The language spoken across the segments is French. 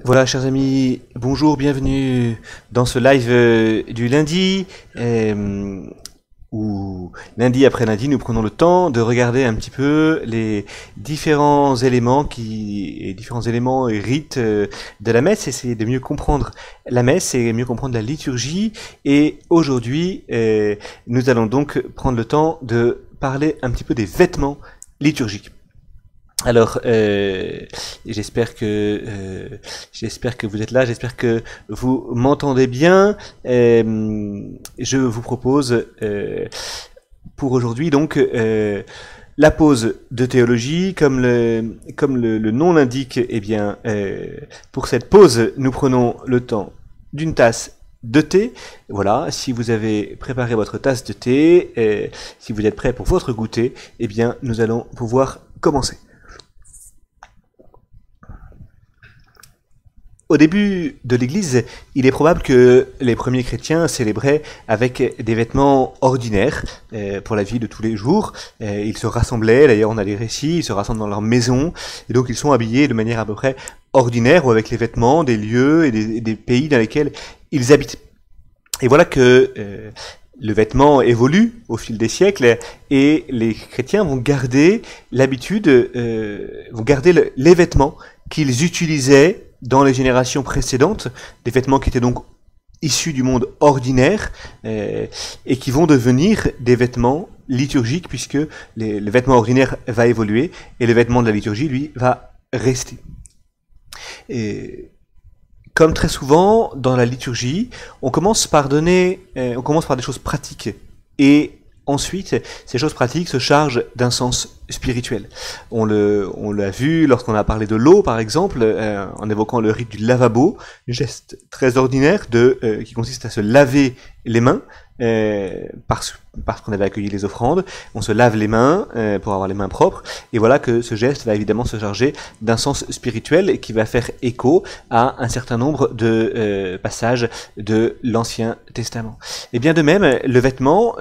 Voilà, chers amis, bonjour, bienvenue dans ce live du lundi, où lundi après lundi, nous prenons le temps de regarder un petit peu les différents éléments et rites de la messe, essayer de mieux comprendre la messe et mieux comprendre la liturgie. Et aujourd'hui, nous allons donc prendre le temps de parler un petit peu des vêtements liturgiques. Alors, j'espère que vous êtes là, j'espère que vous m'entendez bien. Je vous propose pour aujourd'hui donc la pause de théologie, comme le nom l'indique. Eh bien, pour cette pause, nous prenons le temps d'une tasse de thé. Voilà, si vous avez préparé votre tasse de thé, si vous êtes prêt pour votre goûter, eh bien, nous allons pouvoir commencer. Au début de l'Église, il est probable que les premiers chrétiens célébraient avec des vêtements ordinaires pour la vie de tous les jours. Ils se rassemblaient, d'ailleurs on a des récits, ils se rassemblent dans leur maison, et donc ils sont habillés de manière à peu près ordinaire, ou avec les vêtements des lieux et des pays dans lesquels ils habitent. Et voilà que le vêtement évolue au fil des siècles, et les chrétiens vont garder l'habitude, vont garder les vêtements qu'ils utilisaient dans les générations précédentes, des vêtements qui étaient donc issus du monde ordinaire et qui vont devenir des vêtements liturgiques, puisque le vêtement ordinaire va évoluer et le vêtement de la liturgie, lui, va rester. Et comme très souvent dans la liturgie, on commence par des choses pratiques, et ensuite, ces choses pratiques se chargent d'un sens spirituel. On l'a vu lorsqu'on a parlé de l'eau, par exemple, en évoquant le rite du lavabo, un geste très ordinaire qui consiste à se laver les mains, parce qu'on avait accueilli les offrandes. On se lave les mains pour avoir les mains propres, et voilà que ce geste va évidemment se charger d'un sens spirituel qui va faire écho à un certain nombre de passages de l'Ancien Testament. Et bien de même, le vêtement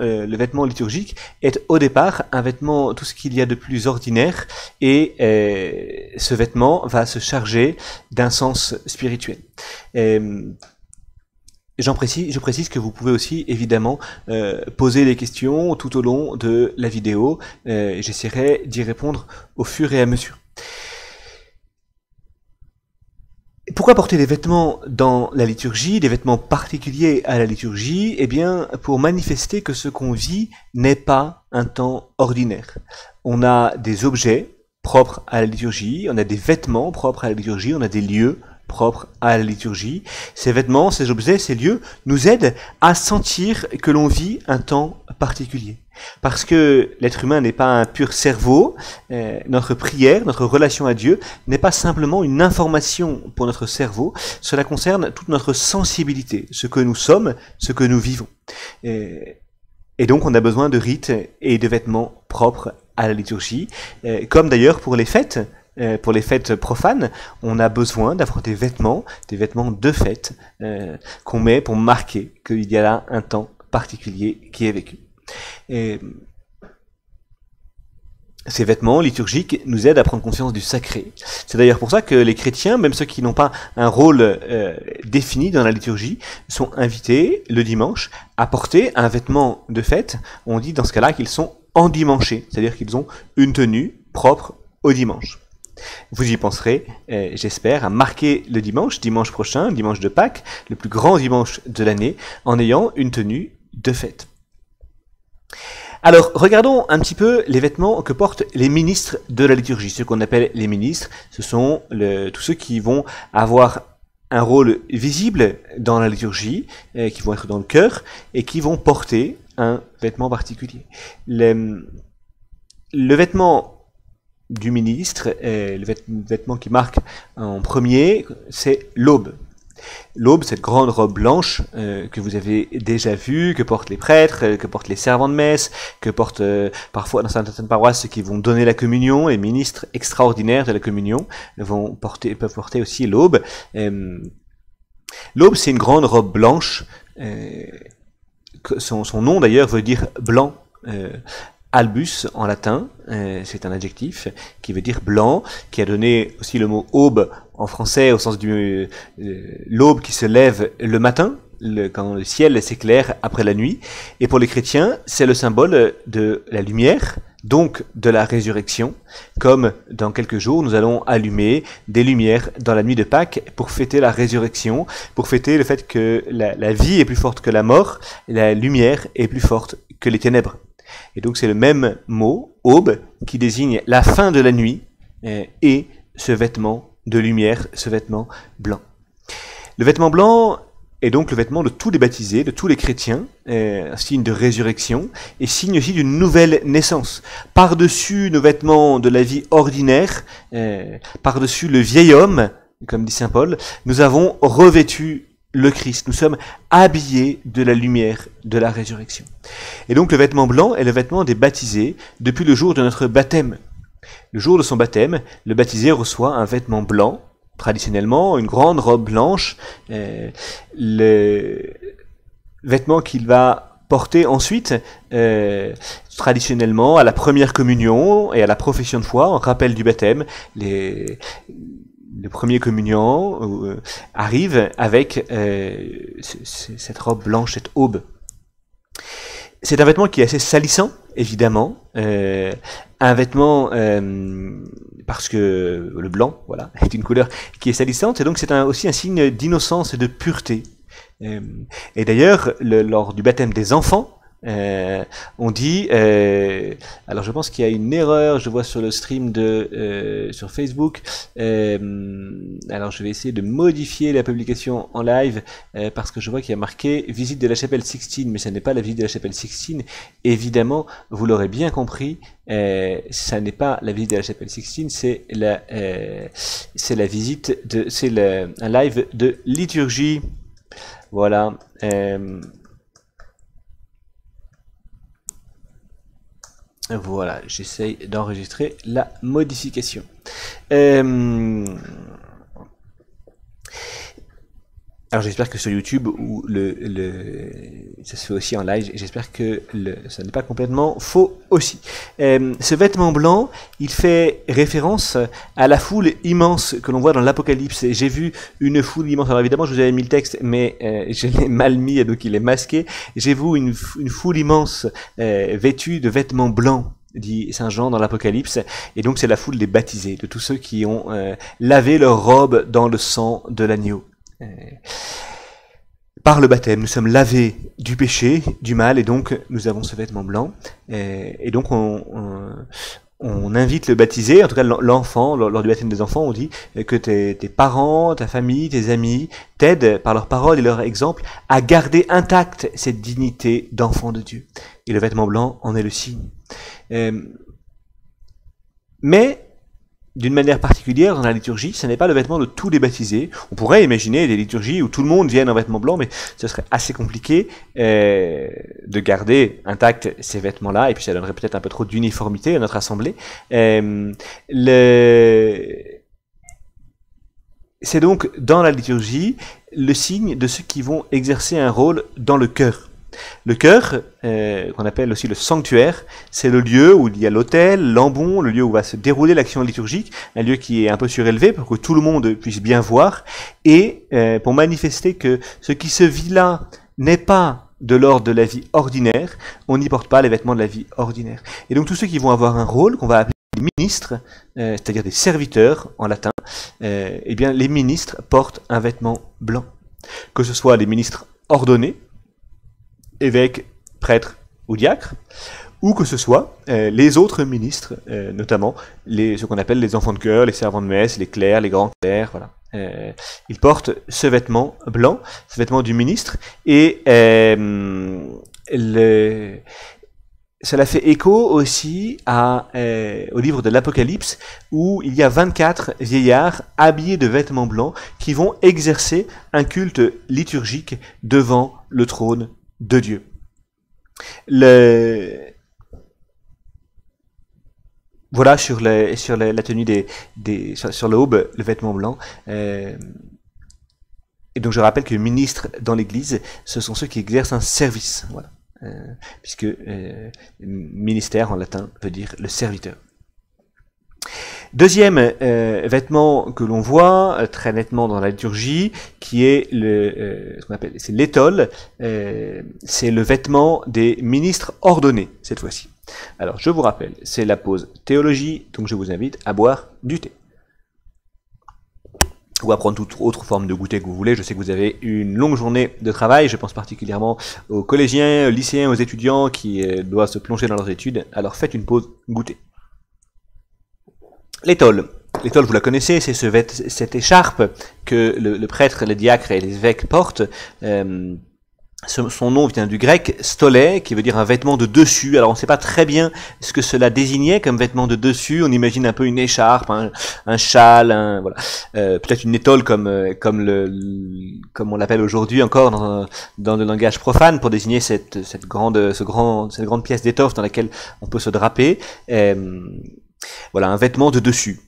liturgique est au départ un vêtement, tout ce qu'il y a de plus ordinaire, et ce vêtement va se charger d'un sens spirituel. Je précise que vous pouvez aussi évidemment poser des questions tout au long de la vidéo, et j'essaierai d'y répondre au fur et à mesure. Pourquoi porter des vêtements dans la liturgie, des vêtements particuliers à la liturgie? Eh bien, pour manifester que ce qu'on vit n'est pas un temps ordinaire. On a des objets propres à la liturgie, on a des vêtements propres à la liturgie, on a des lieux propres à la liturgie. Ces vêtements, ces objets, ces lieux nous aident à sentir que l'on vit un temps particulier. Parce que l'être humain n'est pas un pur cerveau, notre prière, notre relation à Dieu n'est pas simplement une information pour notre cerveau, cela concerne toute notre sensibilité, ce que nous sommes, ce que nous vivons. Et donc on a besoin de rites et de vêtements propres à la liturgie, comme d'ailleurs pour les fêtes. Pour les fêtes profanes, on a besoin d'avoir des vêtements de fête qu'on met pour marquer qu'il y a là un temps particulier qui est vécu. Et ces vêtements liturgiques nous aident à prendre conscience du sacré. C'est d'ailleurs pour ça que les chrétiens, même ceux qui n'ont pas un rôle défini dans la liturgie, sont invités le dimanche à porter un vêtement de fête. On dit dans ce cas-là qu'ils sont endimanchés, c'est-à-dire qu'ils ont une tenue propre au dimanche. Vous y penserez, j'espère, à marquer le dimanche prochain, dimanche de Pâques, le plus grand dimanche de l'année, en ayant une tenue de fête. Alors, regardons un petit peu les vêtements que portent les ministres de la liturgie. Ce qu'on appelle les ministres, ce sont tous ceux qui vont avoir un rôle visible dans la liturgie, qui vont être dans le cœur, et qui vont porter un vêtement particulier. Le vêtement du ministre, le vêtement qui marque en premier, c'est l'aube. L'aube, cette grande robe blanche que vous avez déjà vue, que portent les prêtres, que portent les servants de messe, que portent parfois dans certaines paroisses ceux qui vont donner la communion, les ministres extraordinaires de la communion peuvent porter aussi l'aube. L'aube, c'est une grande robe blanche. Son nom d'ailleurs veut dire blanc. albus en latin, c'est un adjectif qui veut dire blanc, qui a donné aussi le mot aube en français au sens du l'aube qui se lève le matin, quand le ciel s'éclaire après la nuit. Et pour les chrétiens, c'est le symbole de la lumière, donc de la résurrection, comme dans quelques jours, nous allons allumer des lumières dans la nuit de Pâques pour fêter la résurrection, pour fêter le fait que la vie est plus forte que la mort, et la lumière est plus forte que les ténèbres. Et donc c'est le même mot, aube, qui désigne la fin de la nuit et ce vêtement de lumière, ce vêtement blanc. Le vêtement blanc est donc le vêtement de tous les baptisés, de tous les chrétiens, signe de résurrection et signe aussi d'une nouvelle naissance. Par-dessus nos vêtements de la vie ordinaire, par-dessus le vieil homme, comme dit saint Paul, nous avons revêtu le Christ. Nous sommes habillés de la lumière de la résurrection. Et donc le vêtement blanc est le vêtement des baptisés depuis le jour de notre baptême. Le jour de son baptême, le baptisé reçoit un vêtement blanc, traditionnellement une grande robe blanche, le vêtement qu'il va porter ensuite, traditionnellement à la première communion et à la profession de foi, en rappel du baptême. Le premier communion arrive avec cette robe blanche, cette aube. C'est un vêtement qui est assez salissant, évidemment. Un vêtement, parce que le blanc, voilà, est une couleur qui est salissante, et donc c'est aussi un signe d'innocence et de pureté. Et d'ailleurs, lors du baptême des enfants, on dit, alors je pense qu'il y a une erreur, je vois sur le stream sur Facebook, alors je vais essayer de modifier la publication en live, parce que je vois qu'il y a marqué visite de la chapelle Sixtine, mais ce n'est pas la visite de la chapelle Sixtine, évidemment, vous l'aurez bien compris, ça n'est pas la visite de la chapelle Sixtine, c'est la visite un live de liturgie, voilà. Voilà, j'essaye d'enregistrer la modification. Alors j'espère que sur YouTube, où ça se fait aussi en live, et j'espère que ça n'est pas complètement faux aussi. Ce vêtement blanc, il fait référence à la foule immense que l'on voit dans l'Apocalypse. J'ai vu une foule immense, alors évidemment je vous avais mis le texte, mais je l'ai mal mis, donc il est masqué. J'ai vu une foule immense vêtue de vêtements blancs, dit Saint Jean dans l'Apocalypse, et donc c'est la foule des baptisés, de tous ceux qui ont lavé leur robe dans le sang de l'agneau. Par le baptême, nous sommes lavés du péché, du mal, et donc nous avons ce vêtement blanc. Et donc on invite le baptisé, en tout cas l'enfant, lors du baptême des enfants, on dit que tes parents, ta famille, tes amis t'aident par leurs paroles et leur exemple à garder intacte cette dignité d'enfant de Dieu. Et le vêtement blanc en est le signe. Mais d'une manière particulière, dans la liturgie, ce n'est pas le vêtement de tous les baptisés. On pourrait imaginer des liturgies où tout le monde vienne en vêtements blancs, mais ce serait assez compliqué de garder intact ces vêtements-là, et puis ça donnerait peut-être un peu trop d'uniformité à notre assemblée. C'est donc, dans la liturgie, le signe de ceux qui vont exercer un rôle dans le chœur. Le chœur, qu'on appelle aussi le sanctuaire, c'est le lieu où il y a l'autel, l'ambon, le lieu où va se dérouler l'action liturgique, un lieu qui est un peu surélevé pour que tout le monde puisse bien voir, et pour manifester que ce qui se vit là n'est pas de l'ordre de la vie ordinaire, on n'y porte pas les vêtements de la vie ordinaire. Et donc tous ceux qui vont avoir un rôle, qu'on va appeler des ministres, c'est-à-dire des serviteurs en latin, eh bien les ministres portent un vêtement blanc. Que ce soit des ministres ordonnés, évêques, prêtres ou diacres, ou que ce soit les autres ministres, notamment ce qu'on appelle les enfants de chœur, les servants de messe, les clercs, les grands clercs, voilà. Ils portent ce vêtement blanc, ce vêtement du ministre, et cela fait écho aussi au livre de l'Apocalypse, où il y a 24 vieillards habillés de vêtements blancs qui vont exercer un culte liturgique devant le trône de Dieu. Voilà sur la tenue sur l'aube, le vêtement blanc. Et donc je rappelle que ministres dans l'Église, ce sont ceux qui exercent un service. Voilà. puisque ministère en latin veut dire le serviteur. Deuxième vêtement que l'on voit très nettement dans la liturgie, qui est ce qu'on appelle, c'est l'étole, c'est le vêtement des ministres ordonnés cette fois-ci. Alors je vous rappelle, c'est la pause théologie, donc je vous invite à boire du thé. Ou à prendre toute autre forme de goûter que vous voulez. Je sais que vous avez une longue journée de travail, je pense particulièrement aux collégiens, aux lycéens, aux étudiants qui doivent se plonger dans leurs études, alors faites une pause goûter. L'étole. L'étole, vous la connaissez, c'est cette écharpe que le prêtre, les diacres et les évêques portent. Son nom vient du grec stolé, qui veut dire un vêtement de dessus. Alors on ne sait pas très bien ce que cela désignait comme vêtement de dessus. On imagine un peu une écharpe, un châle, voilà. Peut-être une étole comme on l'appelle aujourd'hui encore dans le langage profane pour désigner cette grande pièce d'étoffe dans laquelle on peut se draper. Voilà, un vêtement de dessus.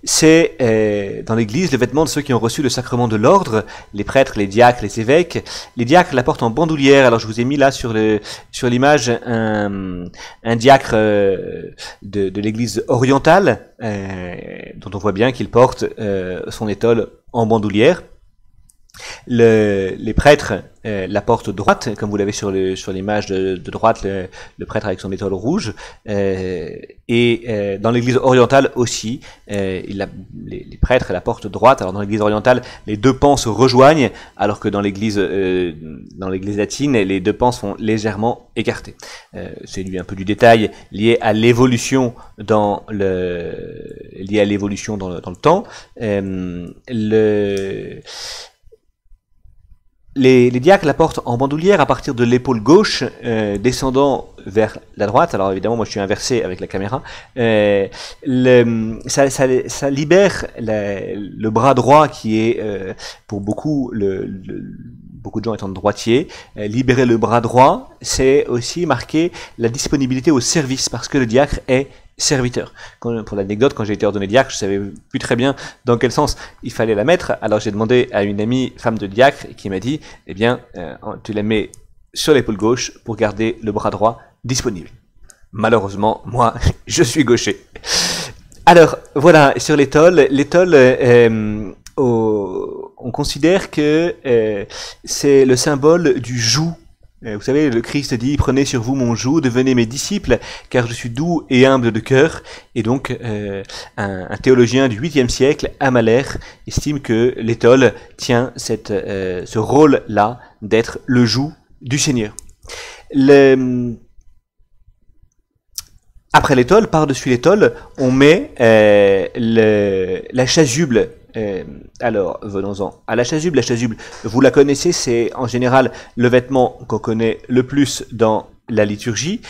C'est dans l'Église le vêtement de ceux qui ont reçu le sacrement de l'ordre, les prêtres, les diacres, les évêques. Les diacres la portent en bandoulière. Alors je vous ai mis là sur l'image un diacre de l'Église orientale, dont on voit bien qu'il porte son étole en bandoulière. Les prêtres la portent droite, comme vous l'avez sur l'image de droite, le prêtre avec son étole rouge, et dans l'église orientale aussi, les prêtres la portent droite. Alors dans l'église orientale, les deux pans se rejoignent, alors que dans l'église latine, les deux pans sont légèrement écartés. C'est un peu du détail lié à l'évolution dans le temps. Les diacres la portent en bandoulière à partir de l'épaule gauche, descendant vers la droite. Alors évidemment, moi je suis inversé avec la caméra. Ça libère le bras droit qui est, pour beaucoup de gens étant droitiers, libérer le bras droit, c'est aussi marquer la disponibilité au service, parce que le diacre est serviteur. Pour l'anecdote, quand j'ai été ordonné diacre, je savais plus très bien dans quel sens il fallait la mettre. Alors j'ai demandé à une amie femme de diacre qui m'a dit, eh bien, tu la mets sur l'épaule gauche pour garder le bras droit disponible. Malheureusement, moi, je suis gaucher. Alors voilà, sur l'étole, on considère que c'est le symbole du joug. Vous savez, le Christ dit « Prenez sur vous mon joug, devenez mes disciples, car je suis doux et humble de cœur ». Et donc, un théologien du 8e siècle, Amalère, estime que l'étole tient ce rôle-là d'être le joug du Seigneur. Après l'étole, par-dessus l'étole, on met la chasuble. Alors, venons-en à la chasuble. La chasuble, vous la connaissez, c'est en général le vêtement qu'on connaît le plus dans la liturgie.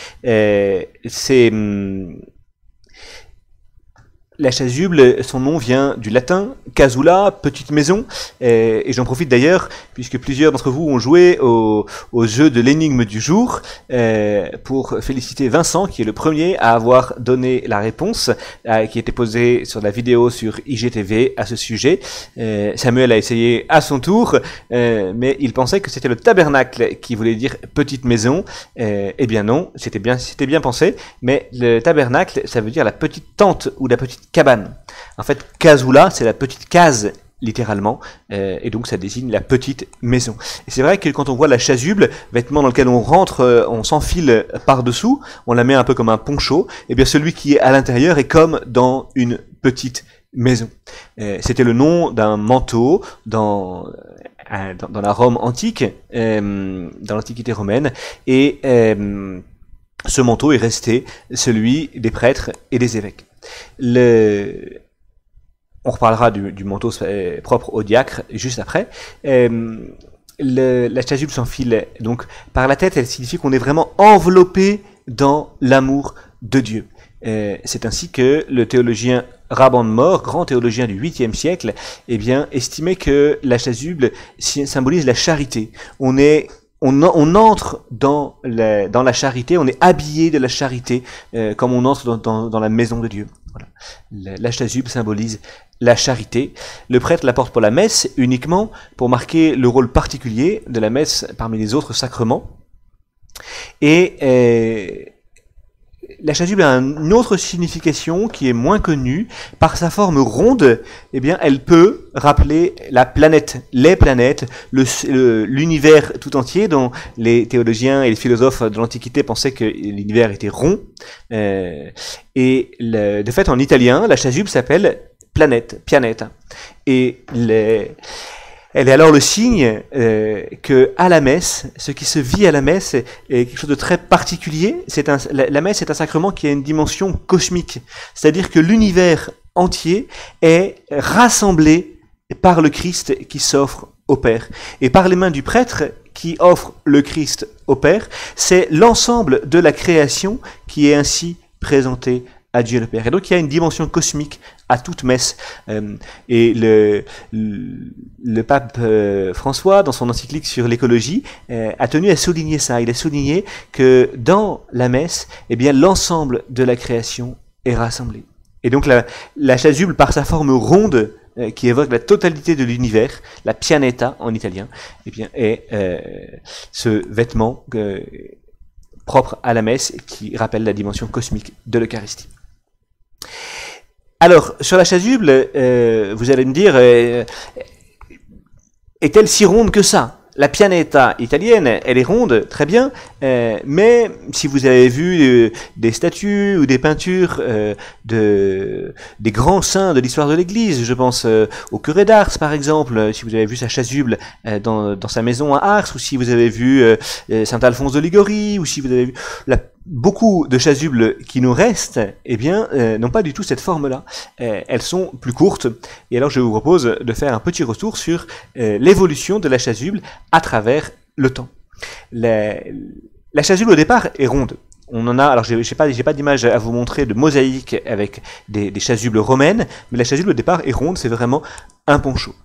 La chasuble, son nom vient du latin casula, petite maison, et j'en profite d'ailleurs, puisque plusieurs d'entre vous ont joué au jeu de l'énigme du jour, pour féliciter Vincent, qui est le premier à avoir donné la réponse, qui était posée sur la vidéo sur IGTV à ce sujet. Samuel a essayé à son tour, mais il pensait que c'était le tabernacle qui voulait dire petite maison. Eh bien non, c'était bien pensé, mais le tabernacle, ça veut dire la petite tente ou la petite cabane. En fait, casula, c'est la petite case, littéralement, et donc ça désigne la petite maison. Et c'est vrai que quand on voit la chasuble, vêtement dans lequel on rentre, on s'enfile par-dessous, on la met un peu comme un poncho, et bien celui qui est à l'intérieur est comme dans une petite maison. C'était le nom d'un manteau dans la Rome antique, dans l'Antiquité romaine, et ce manteau est resté celui des prêtres et des évêques. On reparlera du manteau propre au diacre juste après. La chasuble s'enfile donc par la tête. Elle signifie qu'on est vraiment enveloppé dans l'amour de Dieu. C'est ainsi que le théologien Rabban de Mor, grand théologien du 8e siècle, estimait que la chasuble symbolise la charité. On entre dans la charité, on est habillé de la charité, comme on entre dans la maison de Dieu. Voilà. La chasuble symbolise la charité. Le prêtre la porte pour la messe uniquement, pour marquer le rôle particulier de la messe parmi les autres sacrements. Et la chasuble a une autre signification qui est moins connue. Par sa forme ronde, eh bien, elle peut rappeler la planète, les planètes, l'univers tout entier, dont les théologiens et les philosophes de l'Antiquité pensaient que l'univers était rond. De fait, en italien, la chasuble s'appelle planète, pianeta. Et elle est alors le signe que à la messe, ce qui se vit à la messe est quelque chose de très particulier. La messe est un sacrement qui a une dimension cosmique, c'est-à-dire que l'univers entier est rassemblé par le Christ qui s'offre au Père. Et par les mains du prêtre qui offre le Christ au Père, c'est l'ensemble de la création qui est ainsi présentée à Dieu le Père. Et donc il y a une dimension cosmique à toute messe. Et le pape François, dans son encyclique sur l'écologie, a tenu à souligner ça. Il a souligné que dans la messe, eh bien, l'ensemble de la création est rassemblé. Et donc la chasuble, par sa forme ronde, qui évoque la totalité de l'univers, la pianeta en italien, eh bien, est ce vêtement propre à la messe qui rappelle la dimension cosmique de l'Eucharistie. Alors, sur la chasuble, vous allez me dire, est-elle si ronde que ça? La pianeta italienne, elle est ronde, très bien, mais si vous avez vu des statues ou des peintures des grands saints de l'histoire de l'Église, je pense au curé d'Ars par exemple, si vous avez vu sa chasuble dans sa maison à Ars, ou si vous avez vu saint Alphonse de Liguori, ou si vous avez vu beaucoup de chasubles qui nous restent, eh bien, n'ont pas du tout cette forme-là. Elles sont plus courtes. Et alors, je vous propose de faire un petit retour sur l'évolution de la chasuble à travers le temps. La chasuble, au départ, est ronde. On en a, alors j'ai pas d'image à vous montrer de mosaïque avec des chasubles romaines, mais la chasuble au départ est ronde, c'est vraiment un poncho.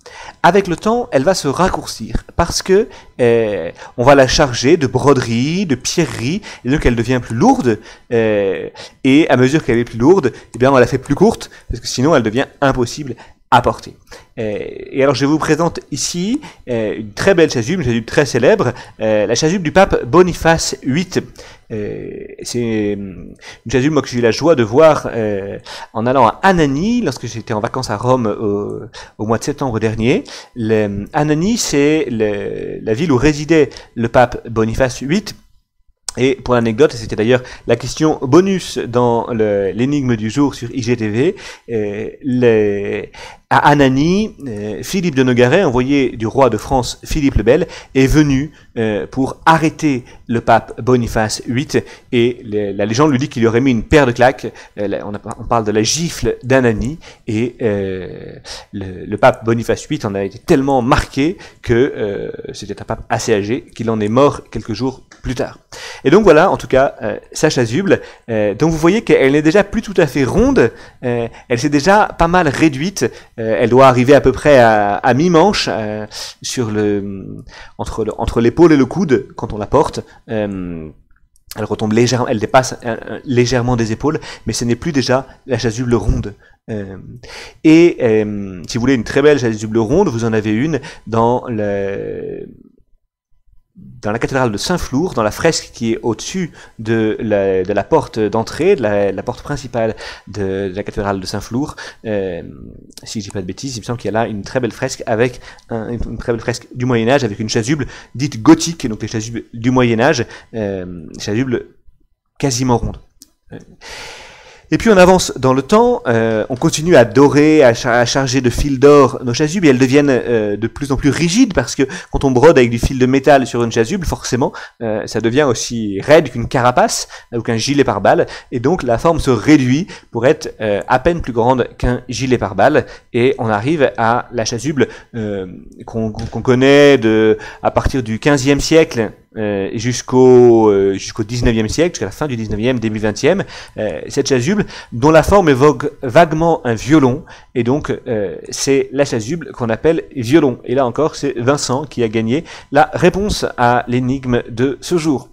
Avec le temps, elle va se raccourcir parce que on va la charger de broderies, de pierreries, et donc elle devient plus lourde. Et à mesure qu'elle est plus lourde, eh bien on la fait plus courte parce que sinon elle devient impossible à porter. Et alors je vous présente ici une très belle chasuble, une chasuble très célèbre, la chasuble du pape Boniface VIII. C'est une chasuble moi, que j'ai eu la joie de voir en allant à Anagni, lorsque j'étais en vacances à Rome au mois de septembre dernier. Anagni, c'est la ville où résidait le pape Boniface VIII. Et pour l'anecdote, c'était d'ailleurs la question bonus dans l'énigme du jour sur IGTV, à Anagni, Philippe de Nogaret, envoyé du roi de France Philippe le Bel, est venu pour arrêter le pape Boniface VIII, et la légende lui dit qu'il lui aurait mis une paire de claques. On parle de la gifle d'Anagni, et le pape Boniface VIII en a été tellement marqué que c'était un pape assez âgé qu'il en est mort quelques jours plus tard. Et donc voilà, en tout cas, sa chasuble. Donc vous voyez qu'elle n'est déjà plus tout à fait ronde, elle s'est déjà pas mal réduite. Elle doit arriver à peu près à mi-manche entre l'épaule et le coude quand on la porte. Elle retombe légèrement, elle dépasse légèrement des épaules, mais ce n'est plus déjà la chasuble ronde. Si vous voulez une très belle chasuble ronde, vous en avez une dans la cathédrale de Saint-Flour, dans la fresque qui est au-dessus de la porte d'entrée, de la porte principale de la cathédrale de Saint-Flour. Si je dis pas de bêtises, il me semble qu'il y a là une très belle fresque avec une très belle fresque du Moyen-Âge avec une chasuble dite gothique, donc les chasubles du Moyen-Âge, chasuble quasiment ronde. Et puis on avance dans le temps, on continue à dorer, à charger de fil d'or nos chasubles, et elles deviennent de plus en plus rigides, parce que quand on brode avec du fil de métal sur une chasuble, forcément, ça devient aussi raide qu'une carapace, ou qu'un gilet pare-balles, et donc la forme se réduit pour être à peine plus grande qu'un gilet pare-balles, et on arrive à la chasuble qu'on connaît à partir du XVe siècle, jusqu'au 19e siècle, jusqu'à la fin du 19e, début 20e, cette chasuble dont la forme évoque vaguement un violon, et donc c'est la chasuble qu'on appelle violon. Et là encore, c'est Vincent qui a gagné la réponse à l'énigme de ce jour.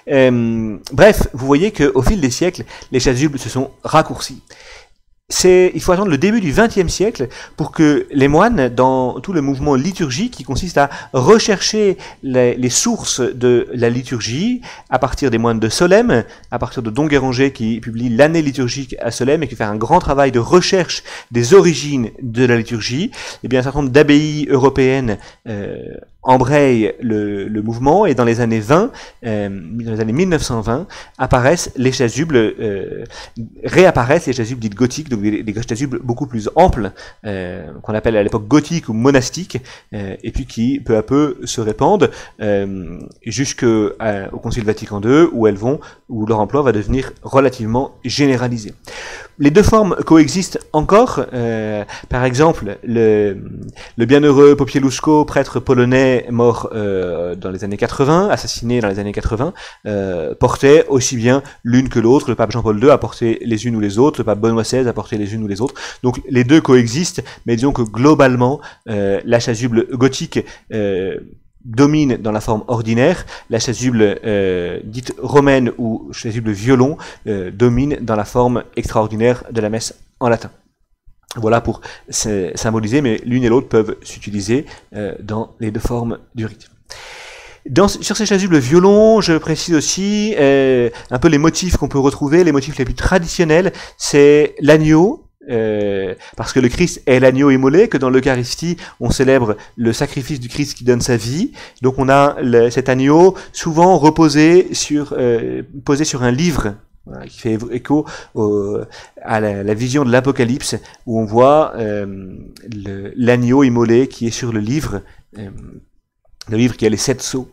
Bref, vous voyez qu'au fil des siècles, les chasubles se sont raccourcies. il faut attendre le début du XXe siècle pour que les moines, dans tout le mouvement liturgique qui consiste à rechercher les sources de la liturgie, à partir des moines de Solesmes, à partir de Don Guéranger qui publie l'année liturgique à Solesmes et qui fait un grand travail de recherche des origines de la liturgie, et bien un certain nombre d'abbayes européennes embrayent le mouvement, et dans les années 20, dans les années 1920, apparaissent les chasubles, réapparaissent les chasubles dites gothiques, donc des chasubles beaucoup plus amples, qu'on appelle à l'époque gothiques ou monastiques, et puis qui peu à peu se répandent jusqu'au Concile Vatican II, où leur emploi va devenir relativement généralisé. Les deux formes coexistent encore. Par exemple, le bienheureux Popieluszko, prêtre polonais mort dans les années 80, assassiné dans les années 80, portait aussi bien l'une que l'autre. Le pape Jean-Paul II a porté les unes ou les autres, le pape Benoît XVI a porté les unes ou les autres. Donc les deux coexistent, mais disons que globalement, la chasuble gothique domine dans la forme ordinaire, la chasuble dite romaine ou chasuble violon domine dans la forme extraordinaire de la messe en latin. Voilà pour symboliser, mais l'une et l'autre peuvent s'utiliser dans les deux formes du rite. Sur ces chasubles violons, je précise aussi un peu les motifs qu'on peut retrouver. Les motifs les plus traditionnels, c'est l'agneau, parce que le Christ est l'agneau immolé, que dans l'Eucharistie, on célèbre le sacrifice du Christ qui donne sa vie. Donc on a cet agneau souvent posé sur un livre, voilà, qui fait écho à la vision de l'Apocalypse, où on voit l'agneau immolé qui est sur le livre qui a les 7 sceaux.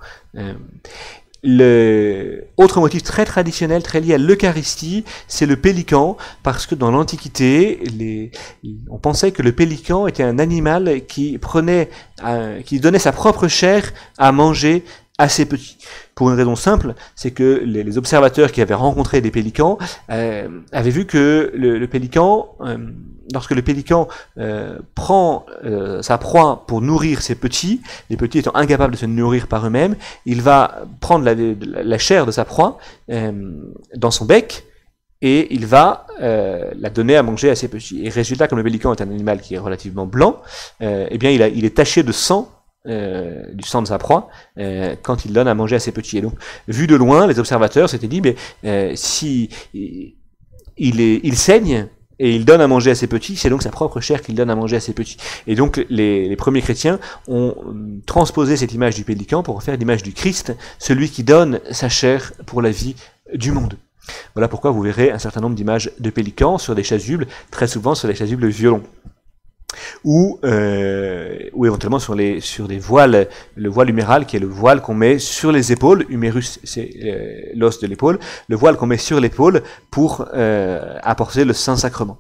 Autre motif très traditionnel, très lié à l'Eucharistie, c'est le pélican, parce que dans l'Antiquité, on pensait que le pélican était un animal qui donnait sa propre chair à manger à ses petits. Pour une raison simple, c'est que les observateurs qui avaient rencontré des pélicans avaient vu que le pélican, lorsque le pélican prend sa proie pour nourrir ses petits, les petits étant incapables de se nourrir par eux-mêmes, il va prendre la chair de sa proie dans son bec, et il va la donner à manger à ses petits. Et résultat, comme le pélican est un animal qui est relativement blanc, eh bien il est taché de sang, du sang de sa proie, quand il donne à manger à ses petits. Et donc, vu de loin, les observateurs s'étaient dit, mais si il saigne et il donne à manger à ses petits, c'est donc sa propre chair qu'il donne à manger à ses petits. Et donc, les premiers chrétiens ont transposé cette image du pélican pour en faire l'image du Christ, celui qui donne sa chair pour la vie du monde. Voilà pourquoi vous verrez un certain nombre d'images de pélicans sur des chasubles, très souvent sur des chasubles violons. Ou éventuellement sur des voiles, le voile huméral qui est le voile qu'on met sur les épaules, humérus c'est l'os de l'épaule, le voile qu'on met sur l'épaule pour apporter le Saint-Sacrement.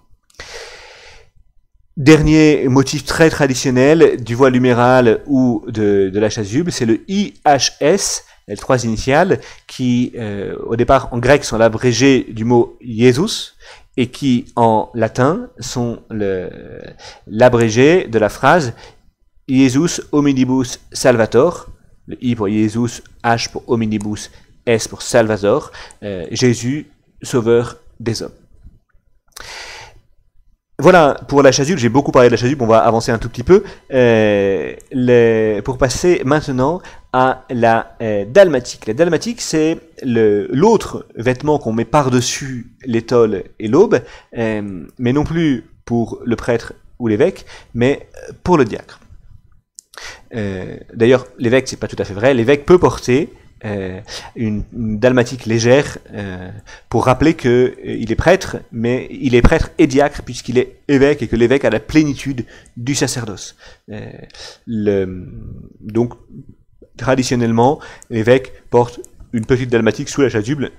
Dernier motif très traditionnel du voile huméral ou de la chasuble, c'est le IHS, les 3 initiales, qui au départ en grec sont l'abrégé du mot Jesus, et qui, en latin, sont l'abrégé de la phrase « Jesus hominibus salvator », le « I » pour « Jesus », « H » pour « hominibus », « S » pour « salvator », Jésus, sauveur des hommes. Voilà pour la chasuble, j'ai beaucoup parlé de la chasuble, on va avancer un tout petit peu, pour passer maintenant à la dalmatique. La dalmatique, c'est l'autre vêtement qu'on met par-dessus l'étole et l'aube, mais non plus pour le prêtre ou l'évêque, mais pour le diacre. D'ailleurs, l'évêque, c'est pas tout à fait vrai, l'évêque peut porter une dalmatique légère pour rappeler qu'il est prêtre, mais il est prêtre et diacre puisqu'il est évêque et que l'évêque a la plénitude du sacerdoce. Donc, traditionnellement, l'évêque porte une petite dalmatique sous la chasuble.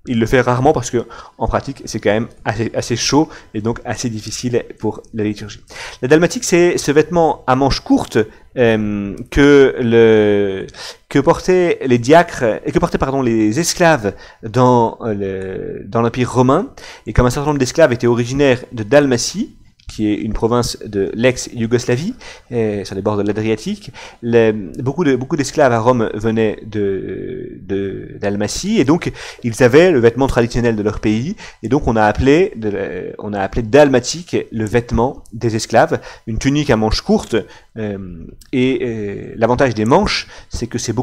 Il le fait rarement parce que, en pratique, c'est quand même assez chaud et donc assez difficile pour la liturgie. La dalmatique, c'est ce vêtement à manches courtes que portaient les diacres et que portaient les esclaves dans l'Empire romain. Et comme un certain nombre d'esclaves étaient originaires de Dalmatie, qui est une province de l'ex-Yougoslavie, sur les bords de l'Adriatique. Beaucoup d'esclaves à Rome venaient d'Almatie, et donc ils avaient le vêtement traditionnel de leur pays, et donc on a appelé dalmatique le vêtement des esclaves, une tunique à manches courtes, et l'avantage des manches, c'est que ça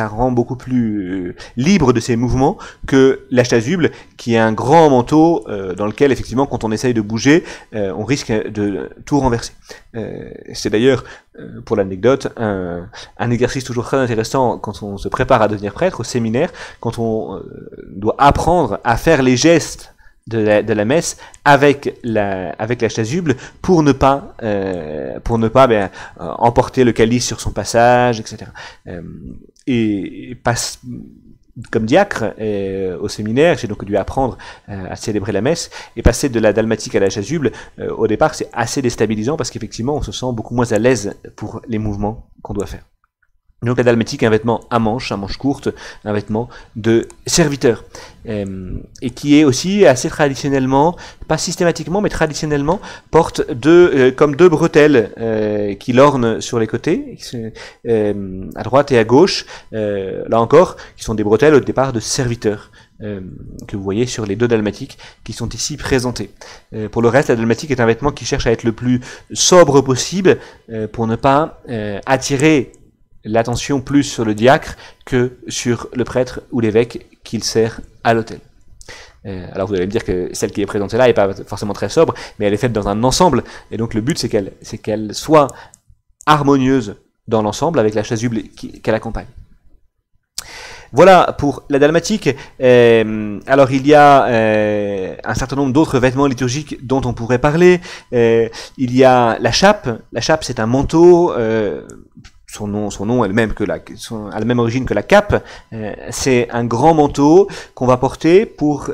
rend beaucoup plus libre de ses mouvements que la chasuble, qui est un grand manteau dans lequel effectivement quand on essaye de bouger, on risque de tout renverser. C'est d'ailleurs, pour l'anecdote, un exercice toujours très intéressant quand on se prépare à devenir prêtre au séminaire, quand on doit apprendre à faire les gestes de la messe avec la chasuble pour ne pas emporter le calice sur son passage, etc. Et passe comme diacre au séminaire, j'ai donc dû apprendre à célébrer la messe, et passer de la dalmatique à la chasuble, au départ c'est assez déstabilisant parce qu'effectivement on se sent beaucoup moins à l'aise pour les mouvements qu'on doit faire. Donc la dalmatique est un vêtement à manches courtes, un vêtement de serviteur, et qui est aussi assez traditionnellement, pas systématiquement, mais traditionnellement, porte comme deux bretelles qui l'ornent sur les côtés, à droite et à gauche, là encore, qui sont des bretelles au départ de serviteurs, que vous voyez sur les deux dalmatiques qui sont ici présentés. Pour le reste, la dalmatique est un vêtement qui cherche à être le plus sobre possible, pour ne pas attirer l'attention plus sur le diacre que sur le prêtre ou l'évêque qu'il sert à l'autel. Alors vous allez me dire que celle qui est présentée là n'est pas forcément très sobre, mais elle est faite dans un ensemble, et donc le but c'est qu'elle soit harmonieuse dans l'ensemble avec la chasuble qu'elle accompagne. Voilà pour la dalmatique. Alors il y a un certain nombre d'autres vêtements liturgiques dont on pourrait parler. Il y a la chape. La chape, c'est un manteau. Son nom a la même origine que la cape. C'est un grand manteau qu'on va porter pour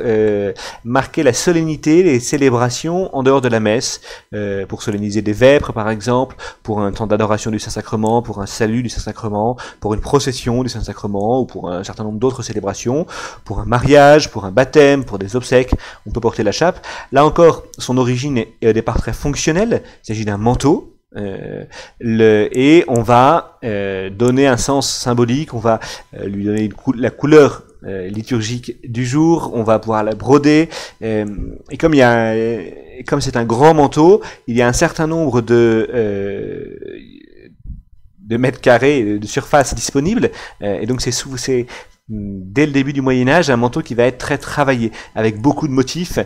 marquer la solennité, les célébrations en dehors de la messe, pour solenniser des vêpres par exemple, pour un temps d'adoration du Saint-Sacrement, pour un salut du Saint-Sacrement, pour une procession du Saint-Sacrement, ou pour un certain nombre d'autres célébrations, pour un mariage, pour un baptême, pour des obsèques, on peut porter la chape. Là encore, son origine est au départ très fonctionnelle, il s'agit d'un manteau, et on va donner un sens symbolique, on va lui donner la couleur liturgique du jour, on va pouvoir la broder, et comme c'est un grand manteau, il y a un certain nombre de mètres carrés de surface disponible, et donc c'est dès le début du Moyen-Âge, un manteau qui va être très travaillé, avec beaucoup de motifs,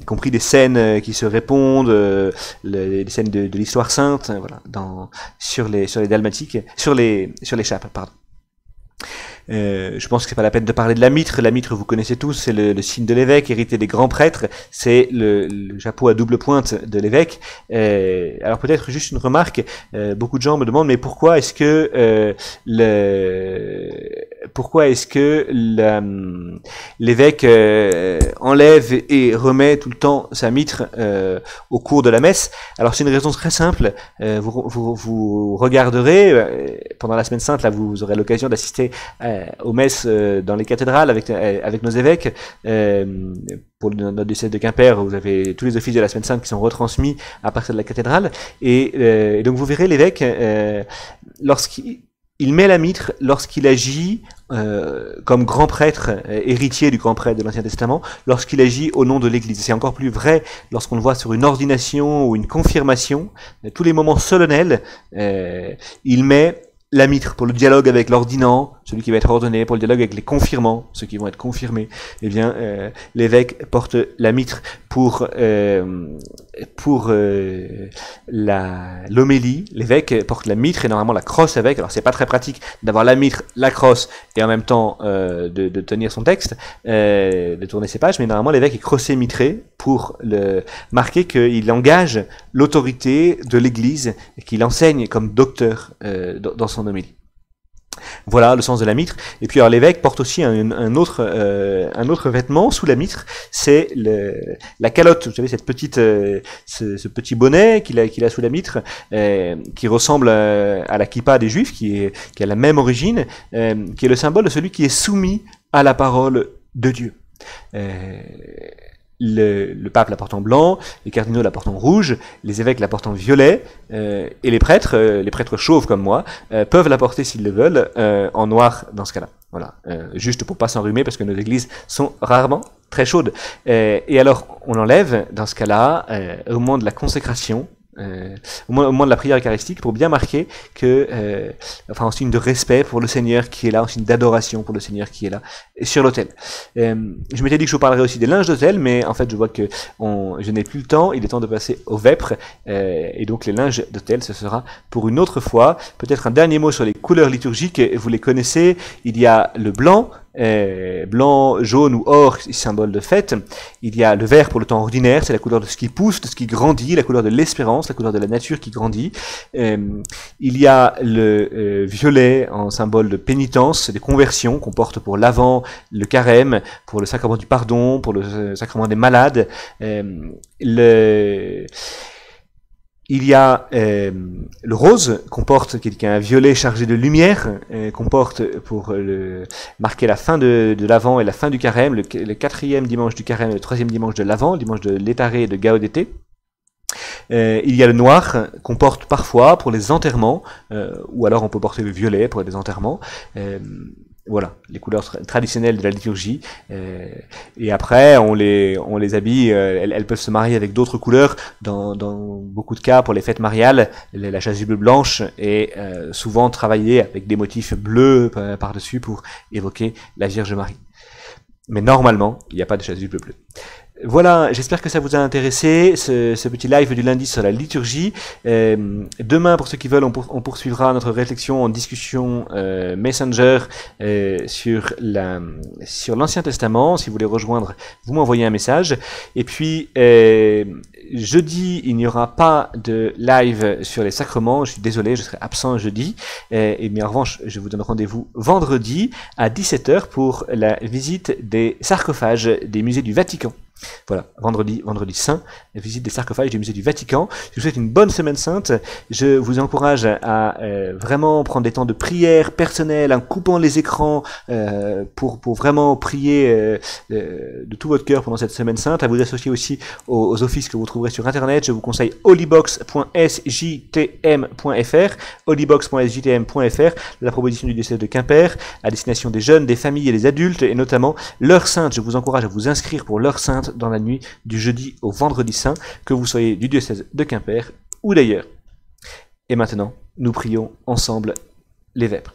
compris des scènes qui se répondent, les scènes de l'histoire sainte, voilà, sur les dalmatiques, sur les chapes, pardon. Je pense que c'est pas la peine de parler de la mitre. La mitre, vous connaissez tous, c'est le signe de l'évêque, hérité des grands prêtres. C'est le chapeau à double pointe de l'évêque. Alors peut-être juste une remarque. Beaucoup de gens me demandent, mais pourquoi est-ce que l'évêque enlève et remet tout le temps sa mitre au cours de la messe? Alors c'est une raison très simple. Vous regarderez pendant la Semaine Sainte, là vous aurez l'occasion d'assister aux messes dans les cathédrales avec nos évêques. Pour notre diocèse de Quimper, vous avez tous les offices de la Semaine Sainte qui sont retransmis à partir de la cathédrale. Et donc vous verrez l'évêque, lorsqu'il met la mitre, lorsqu'il agit comme grand prêtre, héritier du grand prêtre de l'Ancien Testament, lorsqu'il agit au nom de l'Église. C'est encore plus vrai lorsqu'on le voit sur une ordination ou une confirmation. Tous les moments solennels, il met la mitre pour le dialogue avec l'ordinant, celui qui va être ordonné, pour le dialogue avec les confirmants, ceux qui vont être confirmés. Eh bien, l'évêque porte la mitre pour l'homélie. L'évêque porte la mitre et normalement la crosse avec. Alors c'est pas très pratique d'avoir la mitre, la crosse et en même temps de tenir son texte, de tourner ses pages, mais normalement l'évêque est crossé mitré pour marquer qu'il engage l'autorité de l'Église et qu'il enseigne comme docteur dans son homélie. Voilà le sens de la mitre. Et puis alors l'évêque porte aussi un autre vêtement sous la mitre, c'est la calotte. Vous savez, cette petite ce petit bonnet qu'il a sous la mitre, qui ressemble à la kippa des Juifs, qui a la même origine, qui est le symbole de celui qui est soumis à la parole de Dieu. le pape la porte en blanc, les cardinaux la portent en rouge, les évêques la portent en violet, et les prêtres chauves comme moi, peuvent la porter s'ils le veulent en noir dans ce cas-là. Voilà, juste pour pas s'enrhumer parce que nos églises sont rarement très chaudes. Et alors, on l'enlève dans ce cas-là au moment de la consécration. Au moment de la prière eucharistique, pour bien marquer que, enfin, en signe de respect pour le Seigneur qui est là, en signe d'adoration pour le Seigneur qui est là, sur l'autel. Je m'étais dit que je vous parlerais aussi des linges d'autel, mais en fait, je vois que je n'ai plus le temps, il est temps de passer aux vêpres, et donc les linges d'autel, ce sera pour une autre fois. Peut-être un dernier mot sur les couleurs liturgiques, vous les connaissez, il y a le blanc, blanc, jaune ou or, symbole de fête. Il y a le vert pour le temps ordinaire, c'est la couleur de ce qui pousse, de ce qui grandit, la couleur de l'espérance, la couleur de la nature qui grandit. Il y a le violet en symbole de pénitence, de conversion qu'on porte pour l'Avent, le carême, pour le sacrement du pardon, pour le sacrement des malades. Il y a le rose qu'on porte, qui est un violet chargé de lumière, qu'on porte pour marquer la fin de l'Avent et la fin du carême, le quatrième dimanche du carême et le troisième dimanche de l'Avent, le dimanche de l'Étaré et de Gaudete. Il y a le noir qu'on porte parfois pour les enterrements, ou alors on peut porter le violet pour les enterrements. Voilà, les couleurs traditionnelles de la liturgie. Et après, on les habille. Elles peuvent se marier avec d'autres couleurs. Dans beaucoup de cas, pour les fêtes mariales, la chasuble blanche est souvent travaillée avec des motifs bleus par-dessus pour évoquer la Vierge Marie. Mais normalement, il n'y a pas de chasuble bleue. Voilà, j'espère que ça vous a intéressé, ce petit live du lundi sur la liturgie. Demain, pour ceux qui veulent, on poursuivra notre réflexion en discussion Messenger sur l'Ancien Testament. Si vous voulez rejoindre, vous m'envoyez un message. Et puis, jeudi, il n'y aura pas de live sur les sacrements. Je suis désolé, je serai absent jeudi. Mais en revanche, je vous donne rendez-vous vendredi à 17h pour la visite des sarcophages des musées du Vatican. Voilà, vendredi saint, la visite des sarcophages du musée du Vatican. Je vous souhaite une bonne semaine sainte. Je vous encourage à vraiment prendre des temps de prière personnelle, en coupant les écrans, pour vraiment prier de tout votre cœur pendant cette semaine sainte, à vous associer aussi aux offices que vous trouverez sur Internet. Je vous conseille holybox.sjtm.fr, holybox.sjtm.fr, la proposition du diocèse de Quimper, à destination des jeunes, des familles et des adultes, et notamment l'heure sainte. Je vous encourage à vous inscrire pour l'heure sainte dans la nuit du jeudi au vendredi saint, que vous soyez du diocèse de Quimper ou d'ailleurs. Et maintenant, nous prions ensemble les vêpres.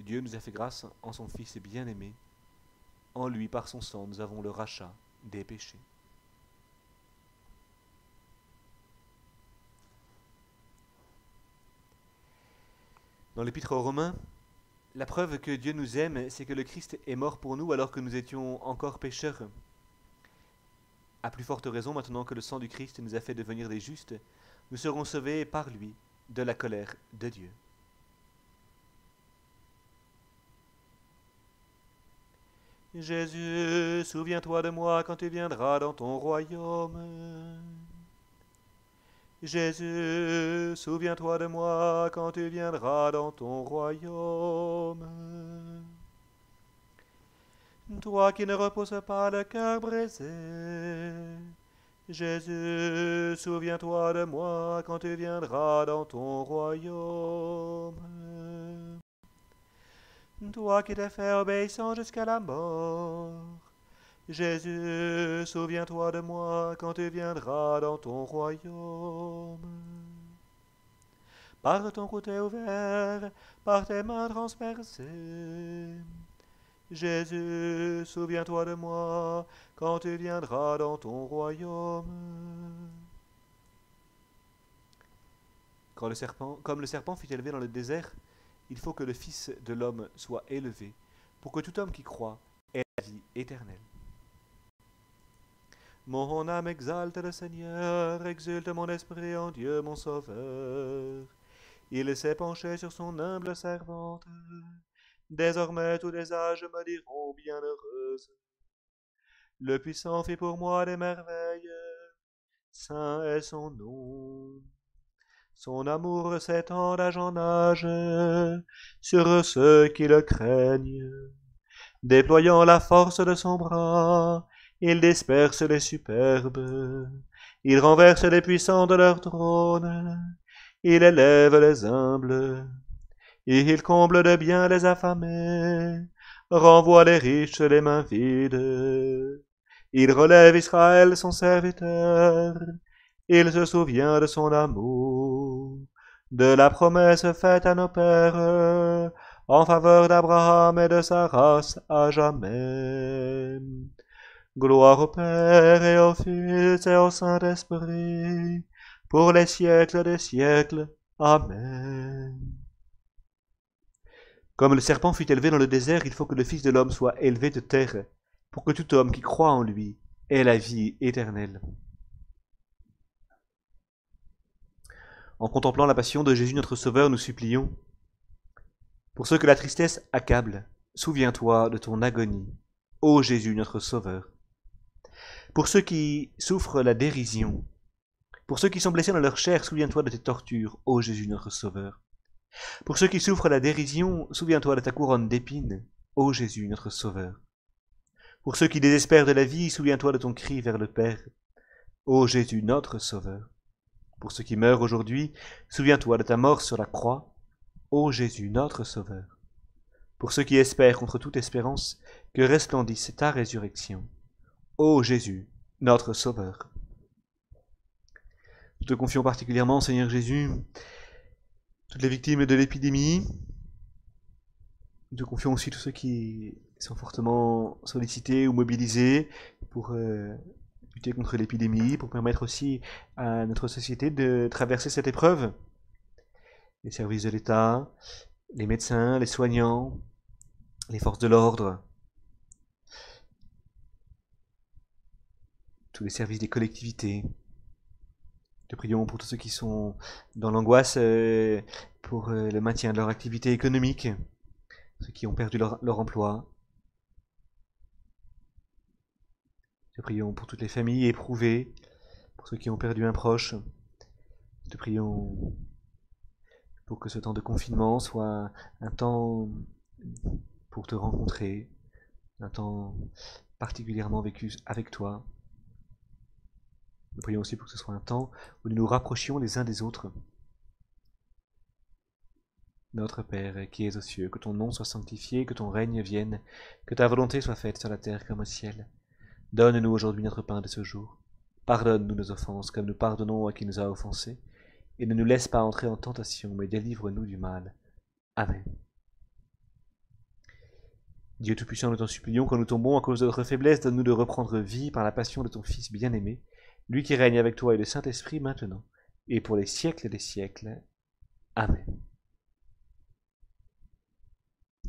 Dieu nous a fait grâce en son Fils bien-aimé. En lui, par son sang, nous avons le rachat des péchés. Dans l'Épître aux Romains, la preuve que Dieu nous aime, c'est que le Christ est mort pour nous alors que nous étions encore pécheurs. À plus forte raison, maintenant que le sang du Christ nous a fait devenir des justes, nous serons sauvés par lui de la colère de Dieu. Jésus, souviens-toi de moi quand tu viendras dans ton royaume. Jésus, souviens-toi de moi quand tu viendras dans ton royaume. Toi qui ne reposes pas le cœur brisé. Jésus, souviens-toi de moi quand tu viendras dans ton royaume. Toi qui t'es fait obéissant jusqu'à la mort. Jésus, souviens-toi de moi quand tu viendras dans ton royaume. Par ton côté ouvert, par tes mains transpercées. Jésus, souviens-toi de moi quand tu viendras dans ton royaume. Comme le serpent fut élevé dans le désert, il faut que le Fils de l'homme soit élevé, pour que tout homme qui croit ait la vie éternelle. Mon âme exalte le Seigneur, exulte mon esprit en Dieu mon Sauveur. Il s'est penché sur son humble servante. Désormais tous les âges me diront bienheureuse. Le Puissant fit pour moi des merveilles, saint est son nom. Son amour s'étend d'âge en âge sur ceux qui le craignent. Déployant la force de son bras, il disperse les superbes. Il renverse les puissants de leur trône. Il élève les humbles. Il comble de bien les affamés. Renvoie les riches les mains vides. Il relève Israël son serviteur. Il se souvient de son amour, de la promesse faite à nos pères, en faveur d'Abraham et de sa race à jamais. Gloire au Père et au Fils et au Saint-Esprit, pour les siècles des siècles. Amen. Comme le serpent fut élevé dans le désert, il faut que le Fils de l'homme soit élevé de terre, pour que tout homme qui croit en lui ait la vie éternelle. En contemplant la passion de Jésus notre Sauveur, nous supplions. Pour ceux que la tristesse accable, souviens-toi de ton agonie, ô Jésus notre Sauveur. Pour ceux qui souffrent la dérision, pour ceux qui sont blessés dans leur chair, souviens-toi de tes tortures, ô Jésus notre Sauveur. Pour ceux qui souffrent la dérision, souviens-toi de ta couronne d'épines, ô Jésus notre Sauveur. Pour ceux qui désespèrent de la vie, souviens-toi de ton cri vers le Père, ô Jésus notre Sauveur. Pour ceux qui meurent aujourd'hui, souviens-toi de ta mort sur la croix, ô Jésus notre Sauveur. Pour ceux qui espèrent contre toute espérance, que resplendisse ta résurrection, ô Jésus notre Sauveur. Nous te confions particulièrement, Seigneur Jésus, toutes les victimes de l'épidémie. Nous te confions aussi tous ceux qui sont fortement sollicités ou mobilisés pour lutter contre l'épidémie, pour permettre aussi à notre société de traverser cette épreuve. Les services de l'État, les médecins, les soignants, les forces de l'ordre, tous les services des collectivités. Te prions pour tous ceux qui sont dans l'angoisse pour le maintien de leur activité économique, ceux qui ont perdu leur emploi. Te prions pour toutes les familles éprouvées, pour ceux qui ont perdu un proche. Te prions pour que ce temps de confinement soit un temps pour te rencontrer, un temps particulièrement vécu avec toi. Nous prions aussi pour que ce soit un temps où nous nous rapprochions les uns des autres. Notre Père, qui es aux cieux, que ton nom soit sanctifié, que ton règne vienne, que ta volonté soit faite sur la terre comme au ciel. Donne-nous aujourd'hui notre pain de ce jour. Pardonne-nous nos offenses, comme nous pardonnons à qui nous a offensés. Et ne nous laisse pas entrer en tentation, mais délivre-nous du mal. Amen. Dieu Tout-Puissant, nous t'en supplions, quand nous tombons à cause de notre faiblesse, donne-nous de reprendre vie par la passion de ton Fils bien-aimé, lui qui règne avec toi et le Saint-Esprit maintenant, et pour les siècles des siècles. Amen.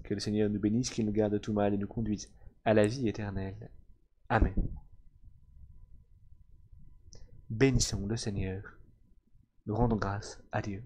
Que le Seigneur nous bénisse, qu'il nous garde de tout mal et nous conduise à la vie éternelle. Amen. Bénissons le Seigneur. Nous rendons grâce à Dieu.